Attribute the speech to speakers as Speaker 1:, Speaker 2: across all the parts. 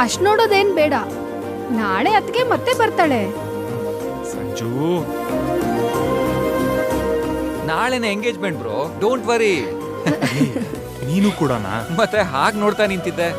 Speaker 1: ಅಷ್ಟ್ ನೋಡೋದೇನ್ ಬೇಡ, ನಾಳೆ ಅತ್ತಿಗೆ ಮತ್ತೆ ಬರ್ತಾಳೆ.
Speaker 2: ಸಂಜು,
Speaker 3: ನಾಳೆನೆ ಎಂಗೇಜ್ಮೆಂಟ್ ಬ್ರೋ, ಡೋಂಟ್ ವರಿ.
Speaker 2: ನೀನು ಕೂಡನಾ?
Speaker 3: ಮತ್ತೆ ಹಾಗೆ ನೋಡ್ತಾ ನಿಂತಿದ್ದೆ.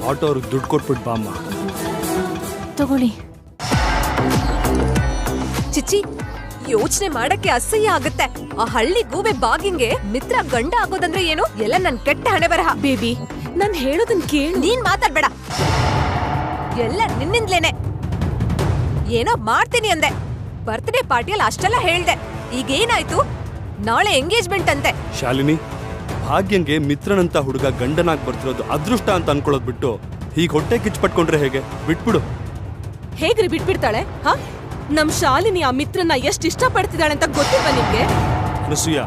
Speaker 2: ಆಟೋ ಅವ್ರಿಗೆ ದುಡ್ಡು ಕೊಟ್ಬಿಟ್ಟು ಬಾಮ್ಮ.
Speaker 4: ತಗೊಳ್ಳಿ.
Speaker 5: ಚಿಚ್ಚಿ, ಯೋಚನೆ ಮಾಡಕ್ಕೆ ಅಸಹ್ಯ ಆಗುತ್ತೆ. ಆ ಹಳ್ಳಿ ಗೂಬೆ ಬಾಗಿಂಗೆ ಮಿತ್ರ ಗಂಡ ಆಗೋದಂದ್ರೆ ಏನು? ಎಲ್ಲ ನನ್ ಕೆಟ್ಟ ಹಣೆ ಬರಹ.
Speaker 4: ಬೇಬಿ, ನಾನ್ ಹೇಳೋದನ್ ಕೇಳು.
Speaker 5: ನೀನ್ ಮಾತಾಡ್ಬೇಡ, ಎಲ್ಲ ನಿನ್ನಿಂದ್ಲೇನೆ. ಏನೋ ಮಾಡ್ತೀನಿ ಅಂದೆ, ಬರ್ತ್ಡೇ ಪಾರ್ಟಿಯಲ್ಲಿ ಅಷ್ಟೆಲ್ಲ ಹೇಳ್ದೆ. ಈಗೇನಾಯ್ತು? ನಾಳೆ ಎಂಗೇಜ್ಮೆಂಟ್ ಅಂತೆ.
Speaker 2: ಶಾಲಿನಿ, ಭಾಗ್ಯಂಗೆ ಮಿತ್ರನಂತ ಹುಡುಗ ಗಂಡನಾಗ್ ಬರ್ತಿರೋದು ಅದೃಷ್ಟ ಅಂತ ಅನ್ಕೊಳ್ಳೋದ್ ಬಿಟ್ಟು ಹೀಗೆ ಹೊಟ್ಟೆ ಕಿಚ್ಚು ಪಟ್ಕೊಂಡ್ರೆ ಹೇಗೆ? ಬಿಟ್ಬಿಡು.
Speaker 4: ಹೇಗ್ರಿ ಬಿಟ್ಬಿಡ್ತಾಳೆ? ಹ, ನಮ್ ಶಾಲಿನಿ ಆ ಮಿತ್ರನ್ನ ಎಷ್ಟ್ ಇಷ್ಟ ಪಡ್ತಿದ್ದಾಳೆ ಅಂತ ಗೊತ್ತಿಲ್ವಾ ನಿಮ್ಗೆ?
Speaker 2: ಅನಸೂಯ,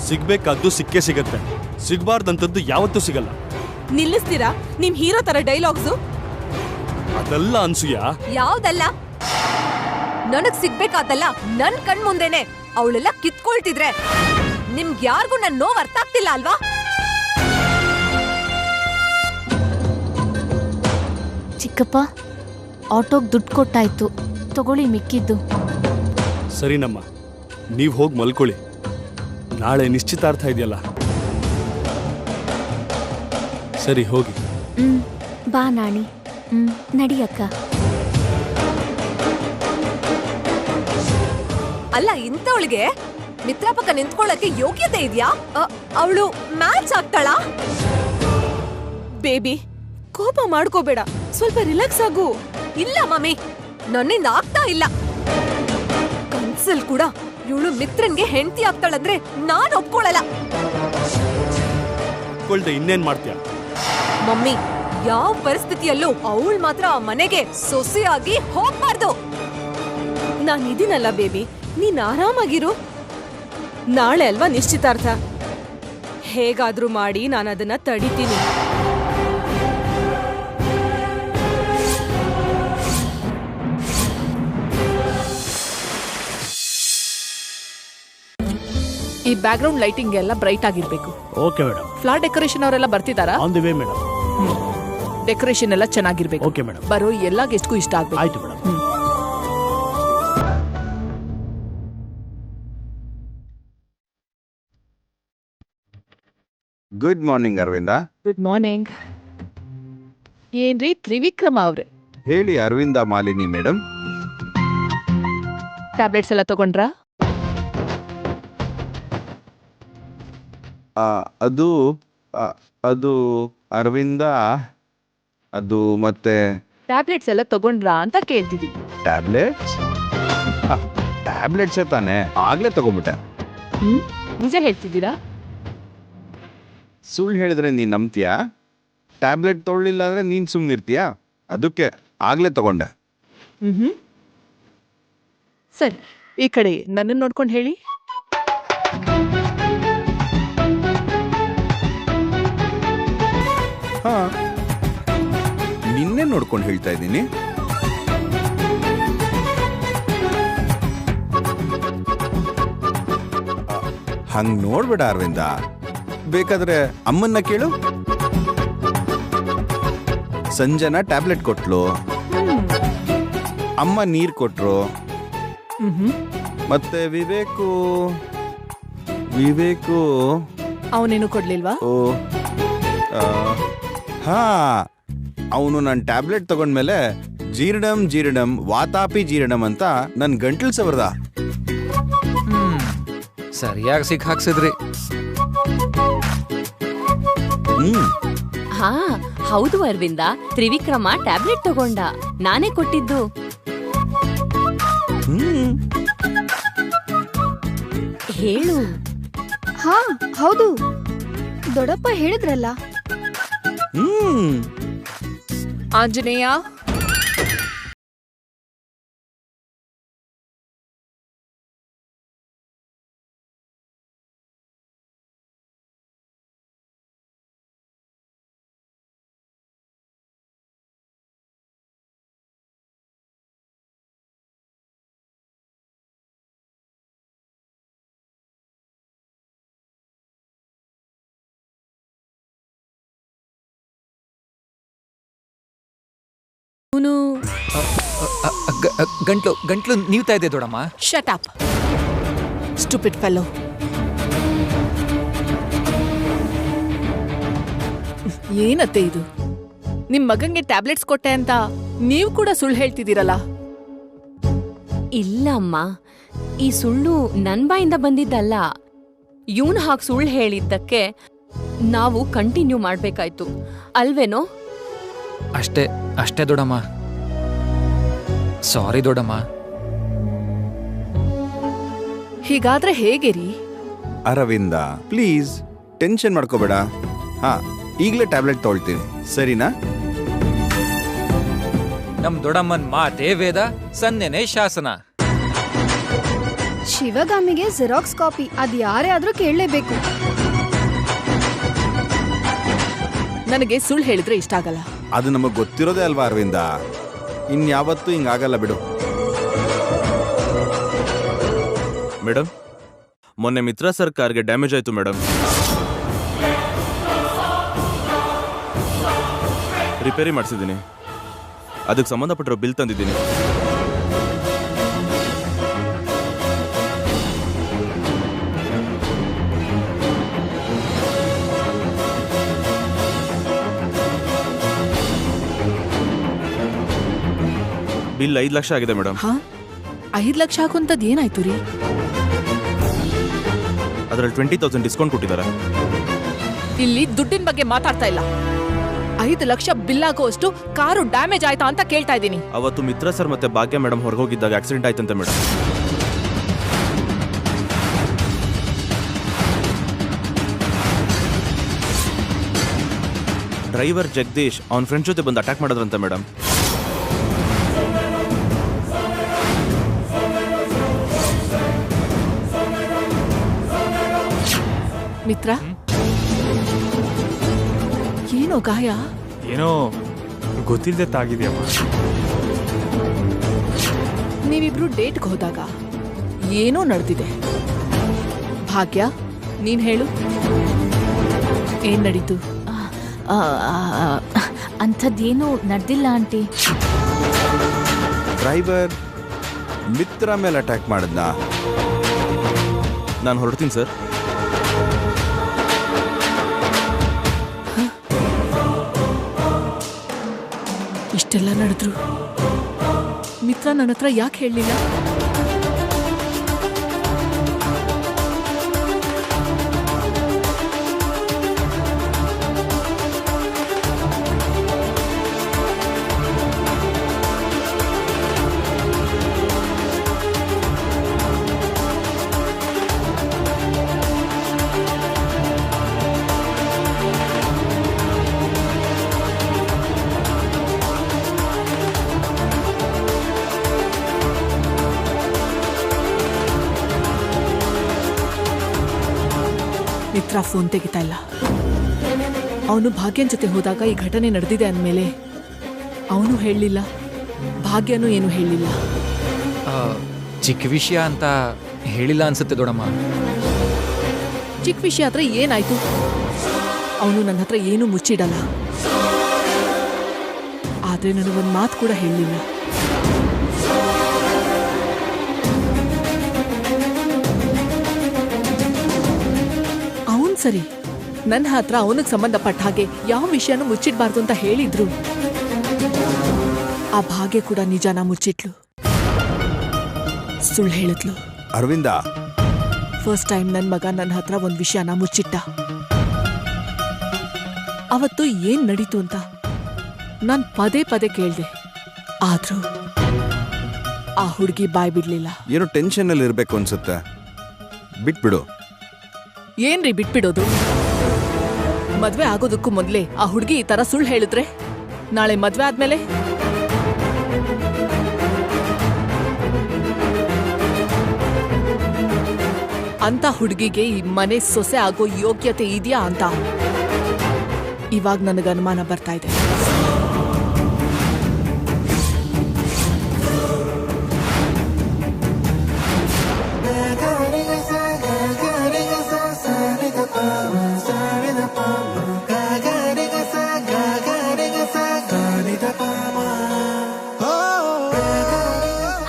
Speaker 2: ಸಿಗ್ಬೇಕಾದ್ದು ಸಿಕ್ಕೇ ಸಿಗತ್ತೆ, ಸಿಗ್ಬಾರ್ದಂತದ್ದು ಯಾವತ್ತೂ ಸಿಗಲ್ಲ.
Speaker 4: ನಿಲ್ಲಿಸ್ತೀರಾ ನಿಮ್ ಹೀರೋ ತರ ಡೈಲಾಗ್ಸು?
Speaker 2: ಅದಲ್ಲ ಅನ್ಸೂಯ.
Speaker 5: ಯಾವ್ದಲ್ಲ? ನನಗ್ ಸಿಗ್ಬೇಕಾದಲ್ಲ ನನ್ ಕಣ್ ಮುಂದೆನೆ ಅವಳೆಲ್ಲ ಕಿತ್ಕೊಳ್ತಿದ್ರೆ ನಿಮ್ಗ್ ಯಾರಿಗೂ ನನ್ ನೋವು ಅರ್ಥ ಆಗ್ತಿಲ್ಲ ಅಲ್ವಾ?
Speaker 4: ಚಿಕ್ಕಪ್ಪ, ಆಟೋಗ್ ದುಡ್ಡು ಕೊಟ್ಟಾಯ್ತು, ತಗೊಳ್ಳಿ ಮಿಕ್ಕಿದ್ದು.
Speaker 2: ಸರಿನಮ್ಮ, ನೀವ್ ಹೋಗಿ ಮಲ್ಕೊಳ್ಳಿ. ನಾಳೆ ನಿಶ್ಚಿತಾರ್ಥ ಇದೆಯಲ್ಲ. ಸರಿ, ಹೋಗಿ.
Speaker 4: ಬಾ ನಾಣಿ. ನಡಿಯಕ್ಕ.
Speaker 5: ಅಲ್ಲ, ಇಂಥವಳಿಗೆ ಮಿತ್ರ ಪಕ್ಕ ನಿಂತ್ಕೊಳ್ಳಕ್ಕೆ ಯೋಗ್ಯತೆ ಇದ್ಯಾ? ಅವಳು ಮ್ಯಾಚ್ ಆಗ್ತಾಳ?
Speaker 4: ಬೇಬಿ, ಕೋಪ ಮಾಡ್ಕೋಬೇಡ, ಸ್ವಲ್ಪ ರಿಲ್ಯಾಕ್ಸ್ ಆಗು.
Speaker 5: ಇಲ್ಲ ಮಮ್ಮಿ, ನನ್ನಿಂದ ಆಗ್ತಾ ಇಲ್ಲ. ಕನ್ಸಲ್ ಕೂಡ ಇವಳು ಮಿತ್ರನ್ಗೆ ಹೆಂಡತಿ ಆಗ್ತಾಳಂದ್ರೆ ನಾನ್ ಒಪ್ಕೊಳ್ಳಲ್ಲ.
Speaker 2: ಇನ್ನೇನ್ ಮಾಡ್ತೀಯ
Speaker 5: ಮಮ್ಮಿ? ಯಾವ ಪರಿಸ್ಥಿತಿಯಲ್ಲೂ ಅವಳು ಮಾತ್ರ ಆ ಮನೆಗೆ ಸೊಸೆಯಾಗಿ ಹೋಗ್ಬಾರ್ದು.
Speaker 4: ನಾನಿದ್ದೀನಲ್ಲ ಬೇಬಿ, ನೀನ್ ಆರಾಮಾಗಿರು. ನಾಳೆ ಅಲ್ವಾ ನಿಶ್ಚಿತಾರ್ಥ, ಹೇಗಾದ್ರೂ ಮಾಡಿ ನಾನು ಅದನ್ನ ತಡಿತೀನಿ.
Speaker 6: ಈ ಬ್ಯಾಕ್ ಗ್ರೌಂಡ್ ಲೈಟಿಂಗ್ ಎಲ್ಲ ಬ್ರೈಟ್ ಆಗಿರ್ಬೇಕು.
Speaker 7: Okay madam.
Speaker 6: ಫ್ಲಾರ್ ಡೆಕೋರೇಷನ್ ಅವರೆಲ್ಲ ಬರ್ತಿದಾರಾ?
Speaker 7: On the way madam.
Speaker 6: Decoration ಎಲ್ಲ ಚೆನ್ನಾಗಿರ್ಬೇಕು.
Speaker 7: Okay madam.
Speaker 6: ಬರೋ ಎಲ್ಲಾ ಗೆಸ್ಟ್ಗೂ ಇಷ್ಟ ಆಗ್ಬೇಕು.
Speaker 7: ಆಯ್ತು madam.
Speaker 8: Good morning Aravinda.
Speaker 6: Good morning. ಏನ್ರಿ ತ್ರಿವಿಕ್ರಮ ಅವ್ರೆ?
Speaker 8: ಹೇಳಿ ಅರವಿಂದ ಮಾಲಿನಿ ಮೇಡಮ್.
Speaker 6: ಟ್ಯಾಬ್ಲೆಟ್ಸ್ ಎಲ್ಲ ತಗೊಂಡ್ರಾ?
Speaker 8: ಅದು ಅದು ಅರವಿಂದ, ಅದು ಮತ್ತೆ
Speaker 6: ಟ್ಯಾಬ್ಲೆಟ್ಸ್ ಎಲ್ಲ ತಗೊಂಡ್ರಾ ಅಂತ ಕೇಳ್ತಿದ್ದೀನಿ.
Speaker 8: ಟ್ಯಾಬ್ಲೆಟ್ಸ್? ಟ್ಯಾಬ್ಲೆಟ್ಸೇ ತಾನೆ, ಆಗ್ಲೇ ತಗೊಂಡ್ಬಿಟ್ಟೆ.
Speaker 6: ನಿಜ ಹೇಳ್ತಿದ್ದೀರಾ?
Speaker 8: ಸುಳ್ಳು ಹೇಳಿದ್ರೆ ನೀನ್ ನಂಬ್ತೀಯಾ? ಟ್ಯಾಬ್ಲೆಟ್ ತೊಗೊಳ್ಳಿಲ್ಲ ಅಂದ್ರೆ ನೀನ್ ಸುಮ್ಮನಿರ್ತೀಯಾ? ಅದಕ್ಕೆ ಆಗ್ಲೇ ತಗೊಂಡೆ.
Speaker 6: ಸರಿ, ಈ ಕಡೆ ನನ್ನನ್ನು ನೋಡ್ಕೊಂಡು ಹೇಳಿ.
Speaker 8: ಹಾ, ನಿನ್ನೆ ನೋಡ್ಕೊಂಡು ಹೇಳ್ತಾ ಇದ್ದೀನಿ. ಹಂಗ್ ನೋಡ್ಬೇಡ ಅರವಿಂದ, ಬೇಕಾದ್ರೆ ಅಮ್ಮನ್ನ ಕೇಳು. ಸಂಜನಾ ಟ್ಯಾಬ್ಲೆಟ್ ಕೊಟ್ಲು, ಅಮ್ಮ ನೀರ್ ಕೊಟ್ರು, ಮತ್ತೆ ವಿವೇಕು
Speaker 6: ಅವನೇನು ಕೊಡ್ಲಿಲ್ವಾ?
Speaker 8: ಓ ಹಾ, ಅವನು ನನ್ನ ಟ್ಯಾಬ್ಲೆಟ್ ತಗೊಂಡ್ಮೇಲೆ ಜೀರ್ಣಂ ವಾತಾಪಿ ಜೀರ್ಣಂ ಅಂತ ನನ್ ಗಂಟ್ಲು ಸವರ್ದ.
Speaker 3: ಸರಿಯಾಗಿ ಸಿಕ್ ಹಾಕ್ಸಿದ್ರಿ.
Speaker 9: ಹಾ ಹೌದು ಅರವಿಂದ, ತ್ರಿವಿಕ್ರಮ ಟ್ಯಾಬ್ಲೆಟ್ ತಗೊಂಡ, ನಾನೇ ಕೊಟ್ಟಿದ್ದು. ಹೇಳು.
Speaker 1: ಹಾ ಹೌದು, ದೊಡ್ಡಪ್ಪ ಹೇಳಿದ್ರಲ್ಲ.
Speaker 6: ಆಂಜನೇಯ,
Speaker 3: ಗಂಟ್ಲು ನೀವ್ತಾ ಇದೆ ದೊಡಮ್ಮ.
Speaker 6: Shut up stupid fellow. ಏನತ್ತೆ ಇದು? ನಿಮ್ ಮಗಂಗೆ ಟ್ಯಾಬ್ಲೆಟ್ಸ್ ಕೊಟ್ಟೆ ಅಂತ ನೀವು ಕೂಡ ಸುಳ್ಳು ಹೇಳ್ತಿದ್ದೀರಲ್ಲ?
Speaker 9: ಇಲ್ಲಮ್ಮ, ಈ ಸುಳ್ಳು ನನ್ ಬಾಯಿಂದ ಬಂದಿದ್ದಲ್ಲ. ಇವನ್ ಹಾಗೆ ಸುಳ್ಳು ಹೇಳಿದ್ದಕ್ಕೆ ನಾವು ಕಂಟಿನ್ಯೂ ಮಾಡ್ಬೇಕಾಯ್ತು ಅಲ್ವೇನೋ?
Speaker 3: ಅಷ್ಟೇ ದೊಡಮ್ಮ. ಸಾರಿ ದೊಡಮ್ಮ.
Speaker 6: ಹೀಗಾದ್ರೆ ಹೇಗೆ ರೀ?
Speaker 8: ಅರವಿಂದ ಪ್ಲೀಸ್ ಟೆನ್ಷನ್ ಮಾಡ್ಕೋಬೇಡ. ಹಾ, ಈಗಲೇ ಟ್ಯಾಬ್ಲೆಟ್ ತಗೊಳ್ತೀನಿ, ಸರಿನಾ?
Speaker 3: ನಮ್ ದೊಡಮ್ಮನ್ ಮಾತೇ ವೇದ, ಸನ್ನೆನೆ ಶಾಸನ.
Speaker 1: ಶಿವಗಾಮಿಗೆ ಜೆರಾಕ್ಸ್ ಕಾಪಿ ಅದ್ ಯಾರೇ ಆದ್ರೂ ಕೇಳಲೇಬೇಕು.
Speaker 6: ನನಗೆ ಸುಳ್ಳು ಹೇಳಿದ್ರೆ ಇಷ್ಟ ಆಗಲ್ಲ.
Speaker 8: ಅದು ನಮಗ್ ಗೊತ್ತಿರೋದೇ ಅಲ್ವಾ ಅರವಿಂದ, ಇನ್ಯಾವತ್ತೂ ಹಿಂಗಾಗಲ್ಲ ಬಿಡು.
Speaker 7: ಮೇಡಮ್, ಮೊನ್ನೆ ಮಿತ್ರ ಸರ್ ಕಾರ್ಗೆ ಡ್ಯಾಮೇಜ್ ಆಯ್ತು ಮೇಡಮ್. ರಿಪೇರಿ ಮಾಡಿಸಿದ್ದೀನಿ, ಅದಕ್ಕೆ ಸಂಬಂಧಪಟ್ಟಿರೋ ಬಿಲ್ ತಂದಿದ್ದೀನಿ. ಬಿಲ್ 5 ಲಕ್ಷ ಆಗಿದೆ ಮೇಡಮ್.
Speaker 6: 5 ಲಕ್ಷ ಹಾಕುವಂತದ್ ಏನಾಯ್ತು ರೀ?
Speaker 7: ಅದರಲ್ಲಿ 20,000 ಡಿಸ್ಕೌಂಟ್ ಕೊಟ್ಟಿದ್ದಾರೆ.
Speaker 6: ಇಲ್ಲಿ ದುಡ್ಡಿನ ಬಗ್ಗೆ ಮಾತಾಡ್ತಾ ಇಲ್ಲ. 5 ಲಕ್ಷ ಬಿಲ್ ಆಗೋಷ್ಟು ಕಾರು ಡ್ಯಾಮೇಜ್ ಆಯ್ತಾ ಅಂತ ಕೇಳ್ತಾ ಇದ್ದೀನಿ.
Speaker 7: ಅವತ್ತು ಮಿತ್ರ ಸರ್ ಮತ್ತೆ ಭಾಗ್ಯ ಮೇಡಮ್ ಹೊರಗೋಗಿದ್ದಾಗ ಆಕ್ಸಿಡೆಂಟ್ ಆಯ್ತಂತೆ ಮೇಡಮ್. ಡ್ರೈವರ್ ಜಗದೀಶ್ ಅವನ ಫ್ರೆಂಡ್ಸ್ ಜೊತೆ ಬಂದು ಅಟ್ಯಾಕ್ ಮಾಡಿದ್ರಂತೆ ಮೇಡಮ್.
Speaker 6: ಮಿತ್ರ, ಏನೋ ಗಾಯ?
Speaker 10: ಏನೋ ಗೊತ್ತಿಲ್ಲದೆ ತಾಗಿದೆಯಮ್ಮ.
Speaker 6: ನೀವಿಬ್ರು ಡೇಟ್ಗೆ ಹೋದಾಗ ಏನೋ ನಡೆದಿದೆ. ಭಾಗ್ಯ, ನೀನ್ ಹೇಳು, ಏನ್ ನಡೀತು?
Speaker 9: ಅಂಥದ್ದೇನೂ ನಡೆದಿಲ್ಲ ಆಂಟಿ.
Speaker 8: ಡ್ರೈವರ್ ಮಿತ್ರ ಮೇಲೆ ಅಟ್ಯಾಕ್ ಮಾಡಿದ್ನಾ?
Speaker 7: ನಾನು ಹೊರಡ್ತೀನಿ ಸರ್.
Speaker 6: ಇಷ್ಟೆಲ್ಲ ನಡೆದ್ರು ಮಿತ್ರ ನನ್ನ ಹತ್ರ ಯಾಕೆ ಹೇಳಲಿಲ್ಲ? ಮಿತ್ರ ಫೋನ್ ತೆಗಿತಾ ಇಲ್ಲ. ಅವನು ಭಾಗ್ಯನ್ ಜೊತೆ ಹೋದಾಗ ಈ ಘಟನೆ ನಡೆದಿದೆ ಅಂದಮೇಲೆ ಅವನು ಹೇಳಲಿಲ್ಲ, ಭಾಗ್ಯನೂ ಏನು ಹೇಳಿಲ್ಲ.
Speaker 3: ಚಿಕ್ಕ ವಿಷಯ ಅಂತ ಹೇಳಿಲ್ಲ ಅನ್ಸುತ್ತೆ ದೊಡಮ್ಮ.
Speaker 6: ಚಿಕ್ಕ ವಿಷಯ ಆದ್ರೆ ಏನಾಯ್ತು? ಅವನು ನನ್ನ ಹತ್ರ ಏನೂ ಮುಚ್ಚಿಡಲ್ಲ. ಆದ್ರೆ ನನಗೊಂದು ಮಾತು ಕೂಡ ಹೇಳಲಿಲ್ಲ. ಸರಿ, ನನ್ನ ಹತ್ರ ಅವನಿಗೆ ಸಂಬಂಧಪಟ್ಟ ಹಾಗೆ ಯಾವ ವಿಷಯನೂ ಮುಚ್ಚಿಡ್ಬಾರ್ದು ಅಂತ ಹೇಳಿದ್ರು. ಆ ಭಾಗ್ಯ ಕೂಡ ನಿಜಾನ ಮುಚ್ಚಿಟ್ಲು, ಸುಳ್ಳು ಹೇಳಿದ್ಲು.
Speaker 8: ಅರವಿಂದ,
Speaker 6: ಫಸ್ಟ್ ಟೈಮ್ ನನ್ನ ಮಗ ನನ್ನ ಹತ್ರ ಒಂದು ವಿಷಯನ ಮುಚ್ಚಿಟ್ಟ. ಅವತ್ತು ಏನ್ ನಡೀತು ಅಂತ ನಾನು ಪದೇ ಪದೇ ಕೇಳ್ದೆ, ಆದ್ರೂ ಆ ಹುಡುಗಿ ಬಾಯ್ ಬಿಡ್ಲಿಲ್ಲ.
Speaker 8: ಏನೋ ಟೆನ್ಷನ್ ಅಲ್ಲಿ ಇರ್ಬೇಕು ಅನ್ಸುತ್ತೆ, ಬಿಟ್ಬಿಡು.
Speaker 6: ಏನ್ರಿ ಬಿಟ್ಬಿಡೋದು? ಮದ್ವೆ ಆಗೋದಕ್ಕೂ ಮೊದ್ಲೇ ಆ ಹುಡುಗಿ ಈ ತರ ಸುಳ್ಳು ಹೇಳಿದ್ರೆ ನಾಳೆ ಮದ್ವೆ ಆದ್ಮೇಲೆ ಅಂತ ಹುಡುಗಿಗೆ ಈ ಮನೆ ಸೊಸೆ ಆಗೋ ಯೋಗ್ಯತೆ ಇದೆಯಾ ಅಂತ ಇವಾಗ ನನಗೆ ಅನುಮಾನ ಬರ್ತಾ ಇದೆ.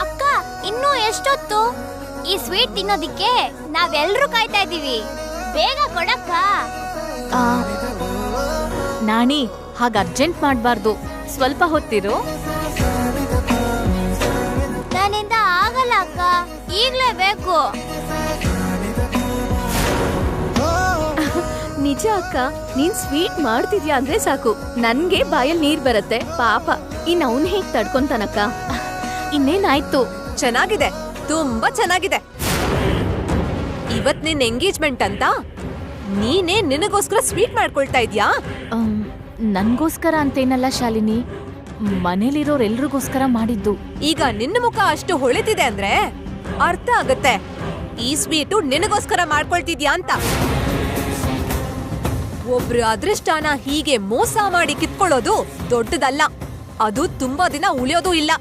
Speaker 11: ಅಕ್ಕ ಇನ್ನೂ ಎಷ್ಟೊತ್ತು ಈ ಸ್ವೀಟ್ ತಿನ್ನೋದಿಕ್ಕೆ ನಾವೆಲ್ಲರೂ ಕಾಯ್ತಾ ಇದೀವಿ, ಬೇಗ ಕೊಡಕ್ಕ.
Speaker 9: ನಾಣಿ ಹಾಗ ಅರ್ಜೆಂಟ್ ಮಾಡ್ಬಾರ್ದು, ಸ್ವಲ್ಪ ಹೊತ್ತಿರು.
Speaker 11: ನನ್ನಿಂದ ಆಗಲ್ಲ ಅಕ್ಕ, ಈಗ್ಲೇ ಬೇಕು.
Speaker 9: ನಿಜ ಅಕ್ಕ, ನೀನ್ ಸ್ವೀಟ್ ಮಾಡ್ತಿದ್ಯಾ ಅಂದ್ರೆ ಸಾಕು ನನ್ಗೆ ಬಾಯಲ್ಲಿ ನೀರ್ ಬರತ್ತೆ. ಪಾಪ ಇನ್ ಅವನ್ ಹೇಗ್ ತಡ್ಕೊಂತಾನಕ್ಕ. ಇನ್ನೇನಾಯ್ತು?
Speaker 5: ಚೆನ್ನಾಗಿದೆ, ತುಂಬಾ ಚೆನ್ನಾಗಿದೆ. ಇವತ್ ನಿನ್ ಎಂಗೇಜ್ಮೆಂಟ್ ಅಂತ ನೀನೇ ನಿನಗೋಸ್ಕರ ಸ್ವೀಟ್ ಮಾಡ್ಕೊಳ್ತಾ ಇದ್ಯಾ?
Speaker 9: ನನ್ಗೋಸ್ಕರ ಅಂತೇನಲ್ಲ ಶಾಲಿನಿ, ಮನೇಲಿರೋರೆಲ್ರಿಗೋಸ್ಕರ ಮಾಡಿದ್ದು.
Speaker 5: ಈಗ ನಿನ್ನ ಮುಖ ಅಷ್ಟು ಹೊಳಿತಿದೆ ಅಂದ್ರೆ ಅರ್ಥ ಆಗತ್ತೆ ಈ ಸ್ವೀಟು ನಿನಗೋಸ್ಕರ ಮಾಡ್ಕೊಳ್ತಿದ್ಯಾ ಅಂತ. ಒಬ್ರು ಅದೃಷ್ಟನ ಹೀಗೆ ಮೋಸ ಮಾಡಿ ಕಿತ್ಕೊಳ್ಳೋದು ದೊಡ್ಡದಲ್ಲ, ಅದು ತುಂಬಾ ದಿನ ಉಳಿಯೋದು ಇಲ್ಲ.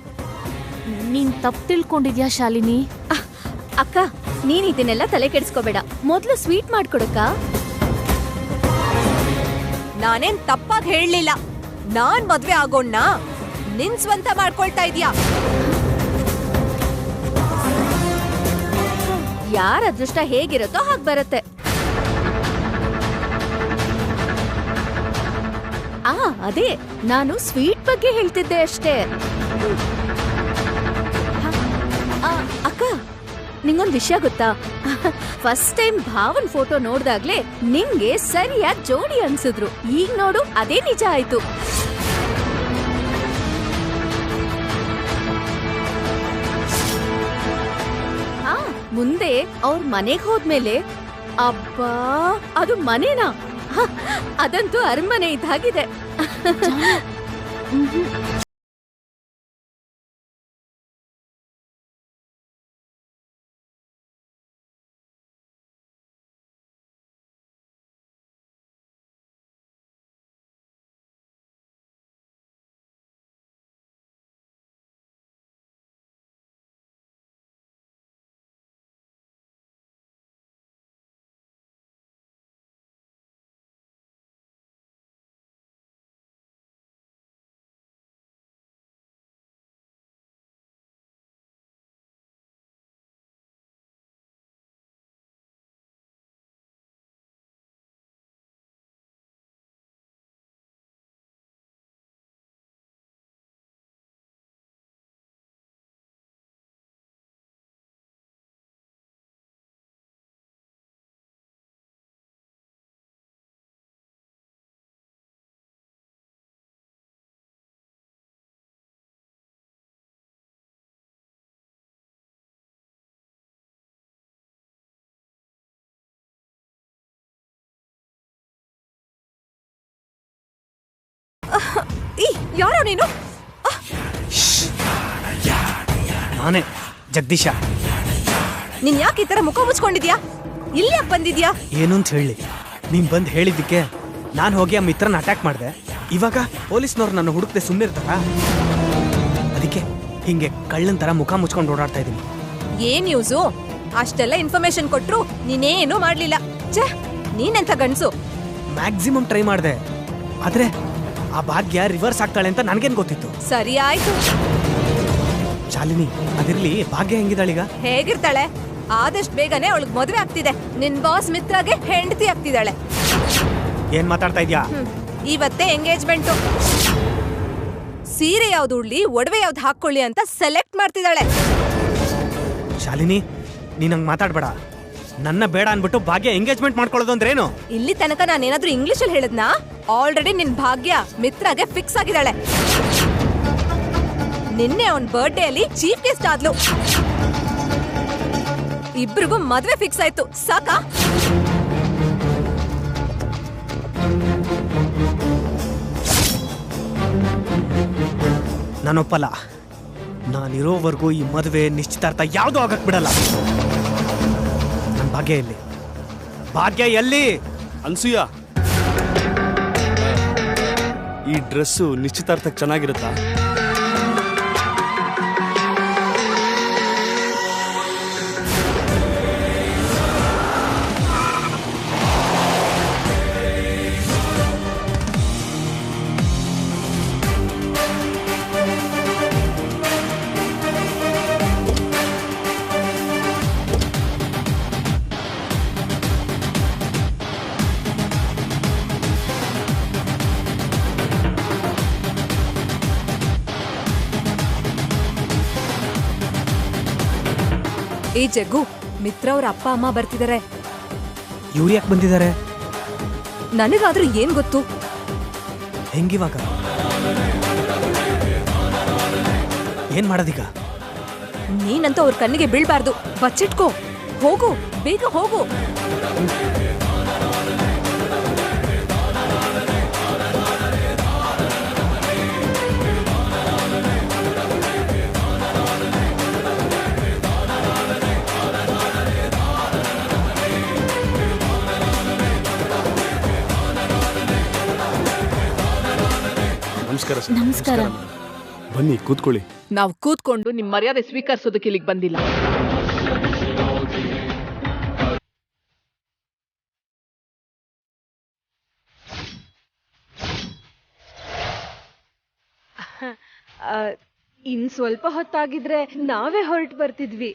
Speaker 9: ನೀನ್ ತಪ್ಪು ತಿಳ್ಕೊಂಡಿದ್ಯಾ ಶಾಲಿನಿ? ಅಕ್ಕ, ನೀನ್ ಇದನ್ನೆಲ್ಲ ತಲೆ ಕೆಡಿಸ್ಕೋಬೇಡ, ಮೊದ್ಲು ಸ್ವೀಟ್ ಮಾಡ್ಕೊಡಕ್ಕ.
Speaker 5: ನಾನೇನ್ ತಪ್ಪಾಗಿ ಹೇಳಲಿಲ್ಲ, ನಾನ್ ಮದ್ವೆ ಆಗೋಣ್ಣ ನಿನ್ ಸ್ವಂತ ಮಾಡ್ಕೊಳ್ತಾ ಇದ್ಯಾ.
Speaker 9: ಯಾರ ಅದೃಷ್ಟ ಹೇಗಿರುತ್ತೋ ಹಾಗ್ ಬರುತ್ತೆ. ಅದೇ ನಾನು ಸ್ವೀಟ್ ಬಗ್ಗೆ ಹೇಳ್ತಿದ್ದೆ ಅಷ್ಟೇ. ಅಕ್ಕ, ನಿಂಗೊಂದ್ ವಿಷಯ ಗೊತ್ತಾ? ಫಸ್ಟ್ ಟೈಮ್ ಭಾವನ್ ಫೋಟೋ ನೋಡ್ದಾಗ್ಲೇ ನಿಂಗೆ ಸರಿಯಾದ ಜೋಡಿ ಅನ್ಸಿದ್ರು. ಈಗ ನೋಡು, ಅದೇ ನಿಜ ಆಯ್ತು. ಮುಂದೆ ಅವ್ರ ಮನೆಗ್ ಹೋದ್ಮೇಲೆ ಅಬ್ಬಾ, ಅದು ಮನೇನಾ? ಅದಂತೂ ಅರಮನೆ ಇದ್ದಾಗಿದೆ.
Speaker 5: ಯಾರೋ ನೀನು?
Speaker 12: ನಾನೇ ಜಗದೀಶ.
Speaker 5: ನೀನ್ ಯಾಕೆ ಈ ತರ ಮುಖ ಮುಚ್ಕೊಂಡಿದ್ಯಾ? ಇಲ್ಲಿ ಯಾಕೆ ಬಂದಿದ್ಯಾ?
Speaker 12: ಏನು ಅಂತ ಹೇಳಿ, ನೀನ್ ಬಂದ್ ಹೇಳಿದ್ದಕ್ಕೆ ನಾನು ಹೋಗಿ ಆ ಮಿತ್ರನ ಅಟ್ಯಾಕ್ ಮಾಡಿದೆ. ಇವಾಗ ಪೊಲೀಸ್ನವ್ರು ನನ್ನ ಹುಡುಕ್ದೆ ಸುಮ್ಮನೆ ಇರ್ತಾರ? ಅದಕ್ಕೆ ಹಿಂಗೆ ಕಳ್ಳನ್ ತರ ಮುಖ ಮುಚ್ಕೊಂಡು ಓಡಾಡ್ತಾ ಇದೀನಿ.
Speaker 5: ಏನ್ ನ್ಯೂಸು? ಅಷ್ಟೆಲ್ಲ ಇನ್ಫಾರ್ಮೇಶನ್ ಕೊಟ್ರು ನೀನೇನು ಮಾಡ್ಲಿಲ್ಲ. ಛೇ, ನೀನೆಂತ ಗಂಡ್ಸು.
Speaker 12: ಮ್ಯಾಕ್ಸಿಮಮ್ ಟ್ರೈ ಮಾಡಿದೆ, ಆದ್ರೆ ಆ ಭಾಗ್ಯ ರಿವರ್ಸ್ ಆಗ್ತಾಳೆ ಅಂತ ನನ್ಗೇನ್ ಗೊತ್ತಿತ್ತು.
Speaker 5: ಸರಿ ಆಯ್ತು
Speaker 12: ಶಾಲಿನಿ, ಅದಿರ್ಲಿ, ಭಾಗ್ಯ ಹೆಂಗಿದಾಳೀಗ?
Speaker 5: ಹೇಗಿರ್ತಾಳೆ? ಆದಷ್ಟು ಬೇಗನೆ ಅವಳಿಗೆ ಮದುವೆ ಆಗ್ತಿದೆ. ನಿನ್ ಬಾಸ್ ಮಿತ್ರಗೆ ಹೆಂಡತಿ ಆಗ್ತಿದ್ದಾಳೆ.
Speaker 12: ಏನ್ ಮಾತಾಡ್ತಾ ಇದ್ಯಾ?
Speaker 5: ಇವತ್ತೇ ಎಂಗೇಜ್ಮೆಂಟು. ಸೀರೆ ಯಾವ್ದು ಉಡ್ಲಿ, ಒಡವೆ ಯಾವ್ದು ಹಾಕೊಳ್ಳಿ ಅಂತ ಸೆಲೆಕ್ಟ್ ಮಾಡ್ತಿದ್ದಾಳೆ.
Speaker 12: ಶಾಲಿನಿ, ನೀನ್ ಹಂಗ್ ಮಾತಾಡ್ಬೇಡ. ನನ್ನ ಬೇಡ ಅನ್ಬಿಟ್ಟು ಭಾಗ್ಯ ಎಂಗೇಜ್ಮೆಂಟ್ ಮಾಡ್ಕೊಳ್ಳೋದು ಅಂದ್ರೆ ಏನು?
Speaker 5: ಇಲ್ಲಿ ತನಕ ನಾನೇನಾದ್ರೂ ಇಂಗ್ಲಿಷ್ ಅಲ್ಲಿ ಹೇಳದ್ನಾ? ಆಲ್ರೆಡಿ ನಿನ್ ಭಾಗ್ಯ ಮಿತ್ರಗೆ ಫಿಕ್ಸ್ ಆಗಿದ್ದಾಳೆ. ನಿನ್ನೆ ಅವನ್ ಬರ್ಡೇ ಅಲ್ಲಿ ಚೀಫ್ ಗೆಸ್ಟ್ ಆದ್ಲು. ಇಬ್ರಿಗೂ ಮದ್ವೆ ಫಿಕ್ಸ್ ಆಯ್ತು. ಸಾಕಾ?
Speaker 12: ನಾನೊಪ್ಪಲ್ಲ. ನಾನಿರೋವರೆಗೂ ಈ ಮದುವೆ ನಿಶ್ಚಿತಾರ್ಥ ಯಾವುದೂ ಆಗಕ್ ಬಿಡಲ್ಲ. ನನ್ನ ಭಾಗ್ಯ ಎಲ್ಲಿ? ಭಾಗ್ಯ ಎಲ್ಲಿ?
Speaker 2: ಅನ್ಸೂಯ, ಈ ಡ್ರೆಸ್ಸು ನಿಶ್ಚಿತಾರ್ಥಕ್ಕೆ ಚೆನ್ನಾಗಿರುತ್ತಾ?
Speaker 5: ಏ ಜಗ್ಗು, ಮಿತ್ರ ಅವ್ರ ಅಪ್ಪ ಅಮ್ಮ ಬರ್ತಿದಾರೆ.
Speaker 12: ಇವ್ರು ಯಾಕೆ ಬಂದಿದ್ದಾರೆ?
Speaker 5: ನನಗಾದ್ರೂ ಏನ್ ಗೊತ್ತು?
Speaker 12: ಹೆಂಗಿವಾಗ? ಏನ್ ಮಾಡೋದೀಗ?
Speaker 5: ನೀನಂತೂ ಅವ್ರ ಕಣ್ಣಿಗೆ ಬೀಳ್ಬಾರ್ದು. ಬಚ್ಚಿಟ್ಕೋ. ಹೋಗು, ಬೇಗ ಹೋಗು.
Speaker 2: ನಮಸ್ಕಾರ.
Speaker 9: ನಮಸ್ಕಾರ.
Speaker 2: ಬನ್ನಿ ಕೂತ್ಕೊಳ್ಳಿ.
Speaker 6: ನಾವು ಕೂತ್ಕೊಂಡು ನಿಮ್ ಮರ್ಯಾದೆ ಸ್ವೀಕರಿಸೋದಕ್ಕೆ ಇಲ್ಲಿಗೆ ಬಂದಿಲ್ಲ.
Speaker 4: ಇನ್ ಸ್ವಲ್ಪ ಹೊತ್ತಾಗಿದ್ರೆ ನಾವೇ ಹೊರಟು ಬರ್ತಿದ್ವಿ.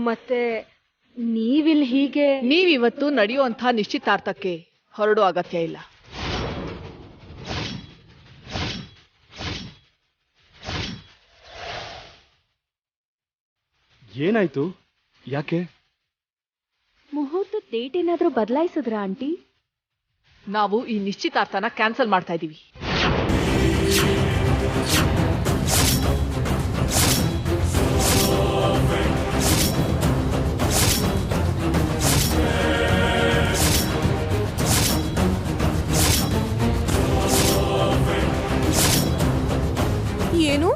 Speaker 4: ಮತ್ತೆ ನೀವಿಲ್ ಹೀಗೆ
Speaker 6: ನೀವಿವತ್ತು ನಡೆಯುವಂಥ ನಿಶ್ಚಿತಾರ್ಥಕ್ಕೆ ಹೊರಡೋ ಅಗತ್ಯ ಇಲ್ಲ.
Speaker 2: ಏನಾಯ್ತು? ಯಾಕೆ?
Speaker 9: ಮುಹೂರ್ತ ಡೇಟ್ ಏನಾದ್ರೂ ಬದಲಾಯಿಸಿದ್ರ ಆಂಟಿ?
Speaker 6: ನಾವು ಈ ನಿಶ್ಚಿತಾರ್ಥನ ಕ್ಯಾನ್ಸಲ್ ಮಾಡ್ತಾ ಇದೀವಿ.
Speaker 4: ಏನು?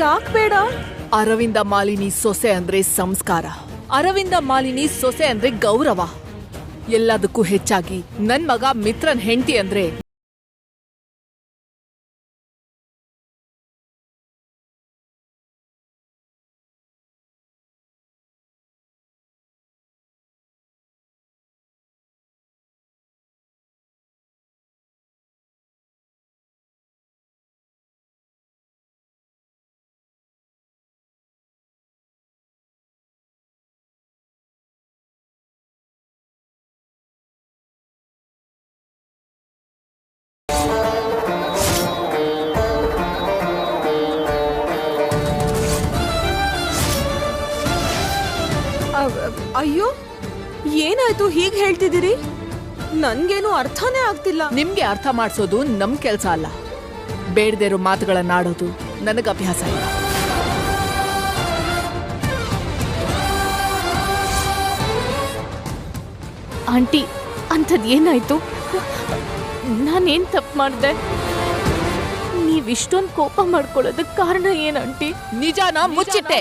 Speaker 4: ಯಾಕ್ ಬೇಡ?
Speaker 6: ಅರವಿಂದ ಮಾಲಿನಿ ಸೊಸೆ ಅಂದ್ರೆ ಸಂಸ್ಕಾರ, ಅರವಿಂದ ಮಾಲಿನಿ ಸೊಸೆ ಅಂದ್ರೆ ಗೌರವ. ಎಲ್ಲದಕ್ಕೂ ಹೆಚ್ಚಾಗಿ ನನ್ ಮಗ ಮಿತ್ರನ್ ಹೆಂಡತಿ ಅಂದ್ರೆ
Speaker 4: ಅಯ್ಯೋ, ಏನಾಯ್ತು ಹೀಗ್ ಹೇಳ್ತಿದ್ದೀರಿ? ನನ್ಗೇನು ಅರ್ಥನೇ ಆಗ್ತಿಲ್ಲ.
Speaker 6: ನಿಮ್ಗೆ ಅರ್ಥ ಮಾಡ್ಸೋದು ನಮ್ ಕೆಲ್ಸ ಅಲ್ಲ. ಬೇಡದೇ ಇರೋ ಮಾತುಗಳನ್ನಾಡೋದು ನನಗ ಅಭ್ಯಾಸ ಇಲ್ಲ.
Speaker 9: ಆಂಟಿ, ಅಂಥದ್ ಏನಾಯ್ತು? ನಾನೇನ್ ತಪ್ಪು ಮಾಡ್ದೆ? ನೀವಿಷ್ಟೊಂದು ಕೋಪ ಮಾಡ್ಕೊಳ್ಳೋದಕ್ಕೆ ಕಾರಣ ಏನ್ ಆಂಟಿ?
Speaker 6: ನಿಜಾನ ಮುಚ್ಚಿಟ್ಟೆ.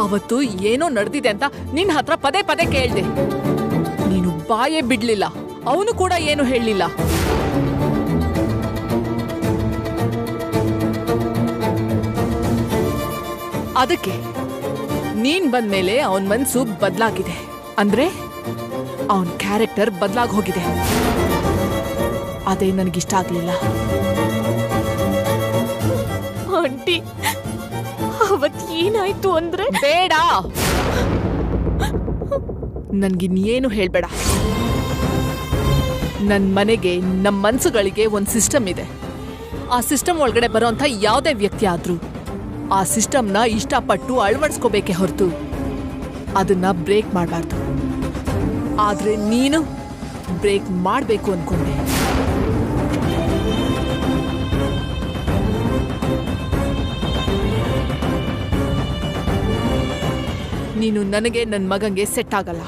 Speaker 6: ಅವತ್ತು ಏನೋ ನಡೆದಿದೆ ಅಂತ ನಿನ್ ಹತ್ರ ಪದೇ ಪದೇ ಕೇಳ್ದೆ. ನೀನು ಬಾಯೇ ಬಿಡ್ಲಿಲ್ಲ. ಅವನು ಕೂಡ ಏನು ಹೇಳಲಿಲ್ಲ. ಅದಕ್ಕೆ ನೀನ್ ಬಂದ್ಮೇಲೆ ಅವನ್ ಮನ್ಸು ಬದ್ಲಾಗಿದೆ. ಅಂದ್ರೆ ಅವನ್ ಕ್ಯಾರೆಕ್ಟರ್ ಬದ್ಲಾಗ್ ಹೋಗಿದೆ. ಅದೇ ನನಗಿಷ್ಟ ಆಗ್ಲಿಲ್ಲ.
Speaker 4: ಆಂಟಿ, ಅವತ್ ಏನಾಯ್ತು ಅಂದ್ರೆ
Speaker 6: ಬೇಡ, ನನ್ಗಿನ್ನೇನು ಹೇಳ್ಬೇಡ. ನನ್ ಮನೆಗೆ ನಮ್ ಮನ್ಸುಗಳಿಗೆ ಒಂದ್ ಸಿಸ್ಟಮ್ ಇದೆ. ಆ ಸಿಸ್ಟಮ್ ಒಳಗಡೆ ಬರೋಂಥ ಯಾವುದೇ ವ್ಯಕ್ತಿ ಆದ್ರೂ ಆ ಸಿಸ್ಟಮ್ನ ಇಷ್ಟಪಟ್ಟು ಅಳವಡಿಸ್ಕೋಬೇಕೆ ಹೊರತು ಅದನ್ನ ಬ್ರೇಕ್ ಮಾಡಬಾರ್ದು. ಆದ್ರೆ ನೀನು ಬ್ರೇಕ್ ಮಾಡಬೇಕು ಅನ್ಕೊಂಡೆ. ನೀನು ನನಗೆ ನನ್ನ ಮಗಂಗೆ ಸೆಟ್ ಆಗಲ್ಲ.